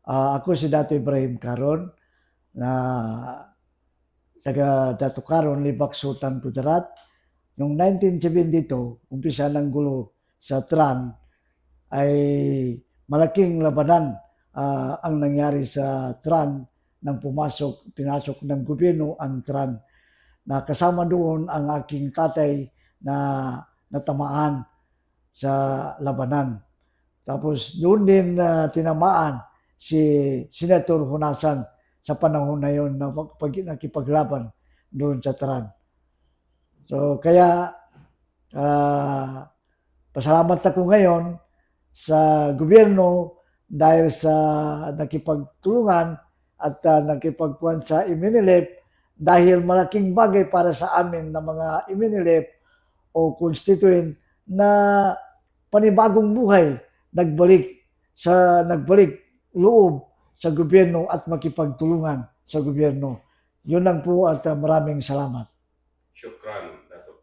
Ako si Dato Ibrahim Caron na taga Dato Caron, Libak Sultan Kudarat. Noong 1972, umpisa ng gulo sa TRAN ay malaking labanan ang nangyari sa TRAN nang pinasok ng gobyerno ang TRAN, na kasama doon ang aking tatay na natamaan sa labanan. Tapos doon din tinamaan si Senator Honasan sa panahon na yon na nakipaglaban doon sa TRAN. So kaya pasalamat ako ngayon sa gobyerno dahil sa nakipagtulungan at nakipagkuhan sa Iminilip, dahil malaking bagay para sa amin na mga Iminilip o constituent na panibagong buhay nagbalik loob sa gobyerno at makipagtulungan sa gobyerno. Yun lang po at maraming salamat. Shukran, Dato.